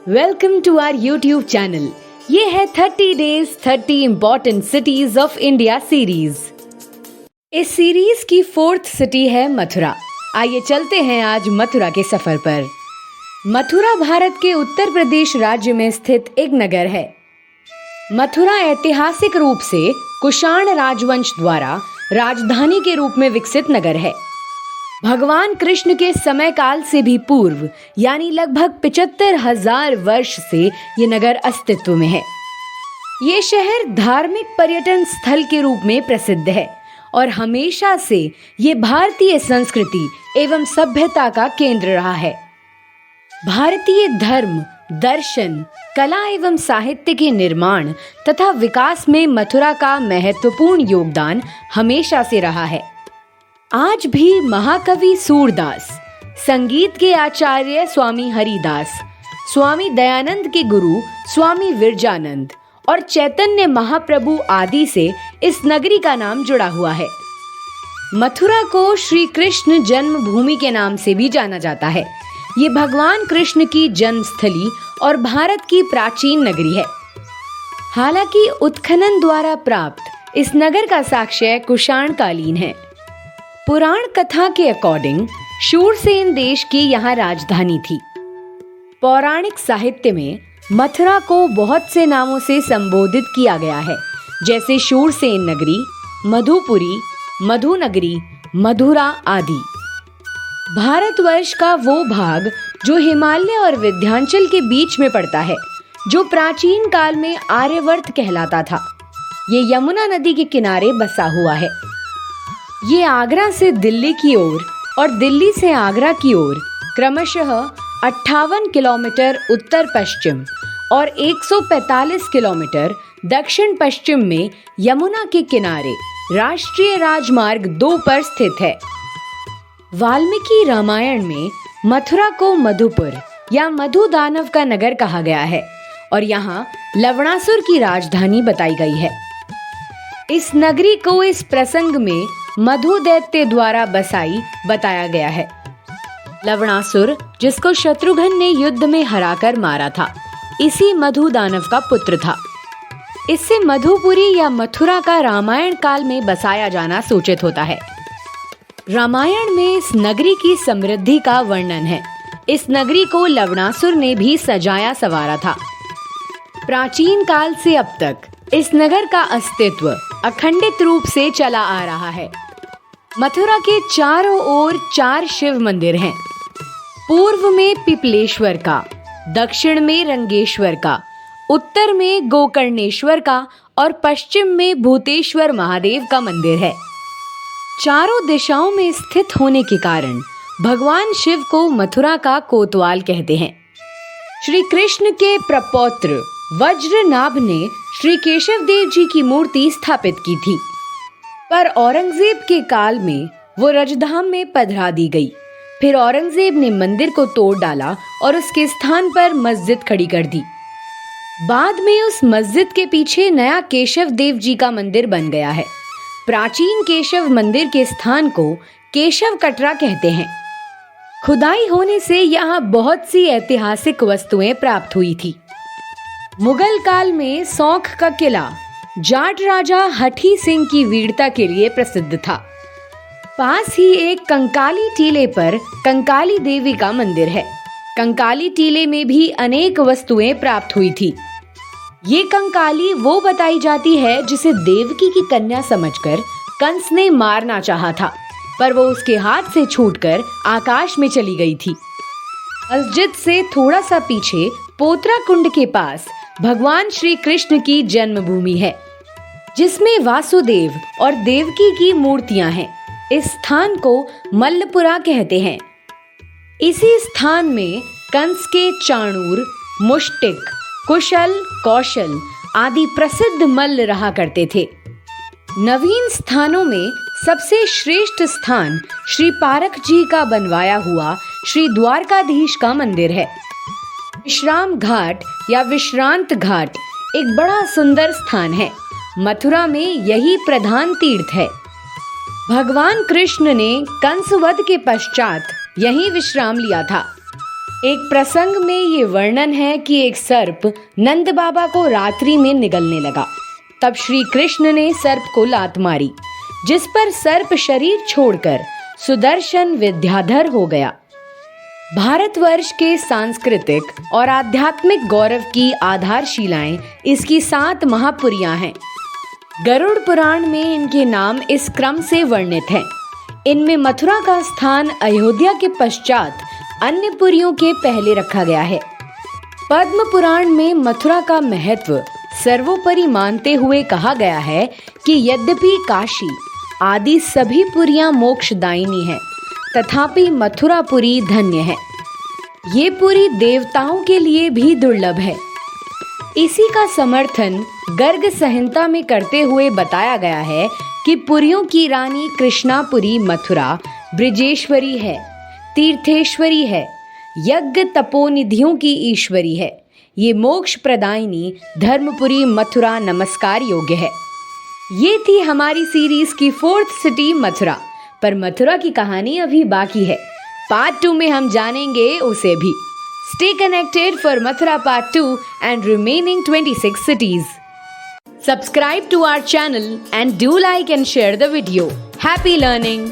Welcome to our YouTube channel. ये है 30 days 30 important cities of India series. इस series की 4th सिटी है मथुरा। आइए चलते हैं आज मथुरा के सफर पर। मथुरा भारत के उत्तर प्रदेश राज्य में स्थित एक नगर है। मथुरा ऐतिहासिक रूप से कुषाण राजवंश द्वारा राजधानी के रूप में विकसित नगर है। भगवान कृष्ण के समय काल से भी पूर्व यानी लगभग 75,000 वर्ष से ये नगर अस्तित्व में है। ये शहर धार्मिक पर्यटन स्थल के रूप में प्रसिद्ध है और हमेशा से ये भारतीय संस्कृति एवं सभ्यता का केंद्र रहा है। भारतीय धर्म, दर्शन, कला एवं साहित्य के निर्माण तथा विकास में मथुरा का महत्वपूर्ण योगदान हमेशा से रहा है। आज भी महाकवि सूरदास, संगीत के आचार्य स्वामी हरिदास, स्वामी दयानंद के गुरु स्वामी विरजानंद और चैतन्य महाप्रभु आदि से इस नगरी का नाम जुड़ा हुआ है। मथुरा को श्री कृष्ण जन्मभूमि के नाम से भी जाना जाता है। ये भगवान कृष्ण की जन्मस्थली और भारत की प्राचीन नगरी है। हालांकि उत्खनन द्वारा प्राप्त इस नगर का साक्ष्य कुषाण कालीन है। पुराण कथा के अकॉर्डिंग शूरसेन देश की यहाँ राजधानी थी। पौराणिक साहित्य में मथुरा को बहुत से नामों से संबोधित किया गया है, जैसे शूरसेन नगरी, मधुपुरी, मधुनगरी, मधुरा आदि। भारतवर्ष का वो भाग जो हिमालय और विंध्याचल के बीच में पड़ता है, जो प्राचीन काल में आर्यवर्त कहलाता था, ये यमुना नदी के किनारे बसा हुआ है। ये आगरा से दिल्ली की ओर और दिल्ली से आगरा की ओर क्रमशः 58 किलोमीटर उत्तर पश्चिम और 145 किलोमीटर दक्षिण पश्चिम में यमुना के किनारे राष्ट्रीय राजमार्ग 2 पर स्थित है। वाल्मीकि रामायण में मथुरा को मधुपुर या मधुदानव का नगर कहा गया है और यहाँ लवणासुर की राजधानी बताई गई है। इस नगरी को इस प्रसंग में मधु दैत्य द्वारा बसाई बताया गया है। लवणासुर, जिसको शत्रुघ्न ने युद्ध में हराकर मारा था, इसी मधु दानव का पुत्र था। इससे मधुपुरी या मथुरा का रामायण काल में बसाया जाना सूचित होता है। रामायण में इस नगरी की समृद्धि का वर्णन है। इस नगरी को लवणासुर ने भी सजाया संवारा था। प्राचीन काल से अब तक इस नगर का अस्तित्व अखंडित रूप से चला आ रहा है। मथुरा के चारों ओर 4 शिव मंदिर हैं। पूर्व में पिपलेश्वर का, दक्षिण में रंगेश्वर का, उत्तर में गोकर्णेश्वर का और पश्चिम में भूतेश्वर महादेव का मंदिर है। चारों दिशाओं में स्थित होने के कारण भगवान शिव को मथुरा का कोतवाल कहते हैं। श्री कृष्ण के प्रपौत्र वज्रनाभ ने श्री केशव देव जी की मूर्ति स्थापित की थी, पर औरंगजेब के काल में वो रजधाम में पधरा दी गई। फिर औरंगजेब ने मंदिर को तोड़ डाला और उसके स्थान पर मस्जिद खड़ी कर दी। बाद में उस मस्जिद के पीछे नया केशव देव जी का मंदिर बन गया है। प्राचीन केशव मंदिर के स्थान को केशव कटरा कहते हैं। खुदाई होने से यहाँ बहुत सी ऐतिहासिक वस्तुएं प्राप्त हुई थी। मुगल काल में सौंख का किला जाट राजा हठी सिंह की वीरता के लिए प्रसिद्ध था। पास ही एक कंकाली टीले पर कंकाली देवी का मंदिर है। कंकाली टीले में भी अनेक वस्तुएं प्राप्त हुई थी। ये कंकाली वो बताई जाती है जिसे देवकी की कन्या समझकर कंस ने मारना चाहा था, पर वो उसके हाथ से छूटकर आकाश में चली गई थी। मस्जिद से थोड़ा सा पीछे पोतरा कुंड के पास भगवान श्री कृष्ण की जन्मभूमि है, जिसमें वासुदेव और देवकी की मूर्तियां हैं। इस स्थान को मल्लपुरा कहते हैं। इसी स्थान में कंस के चाणूर, मुष्टिक, कुशल, कौशल आदि प्रसिद्ध मल्ल रहा करते थे। नवीन स्थानों में सबसे श्रेष्ठ स्थान श्री पारक जी का बनवाया हुआ श्री द्वारकाधीश का मंदिर है। विश्राम घाट या विश्रांत घाट एक बड़ा सुंदर स्थान है। मथुरा में यही प्रधान तीर्थ है। भगवान कृष्ण ने कंसवध के पश्चात यहीं विश्राम लिया था। एक प्रसंग में ये वर्णन है कि एक सर्प नंद बाबा को रात्रि में निगलने लगा। तब श्री कृष्ण ने सर्प को लात मारी, जिस पर सर्प शरीर छोड़कर सुदर्शन विद्याधर हो गया। भारतवर्ष के सांस्कृतिक और आध्यात्मिक गौरव की आधारशिलाएं इसकी 7 महापुरियां हैं। गरुड़ पुराण में इनके नाम इस क्रम से वर्णित हैं। इनमें मथुरा का स्थान अयोध्या के पश्चात अन्य पुरियों के पहले रखा गया है। पद्म पुराण में मथुरा का महत्व सर्वोपरि मानते हुए कहा गया है कि यद्यपि काशी आदि सभी पुरियां मोक्षदायिनी हैं, तथापि मथुरापुरी धन्य है। ये पुरी देवताओं के लिए भी दुर्लभ है। इसी का समर्थन गर्ग संहिता में करते हुए बताया गया है कि पुरियों की रानी कृष्णापुरी मथुरा ब्रिजेश्वरी है, तीर्थेश्वरी है, यज्ञ तपोनिधियों की ईश्वरी है। ये मोक्ष प्रदायिनी धर्मपुरी मथुरा नमस्कार योग्य है। ये थी हमारी सीरीज की 4th सिटी मथुरा, पर मथुरा की कहानी अभी बाकी है। पार्ट 2 में हम जानेंगे उसे भी। Stay connected for Mathura part 2 and remaining 26 cities. Subscribe to our channel and do like and share the video. Happy learning!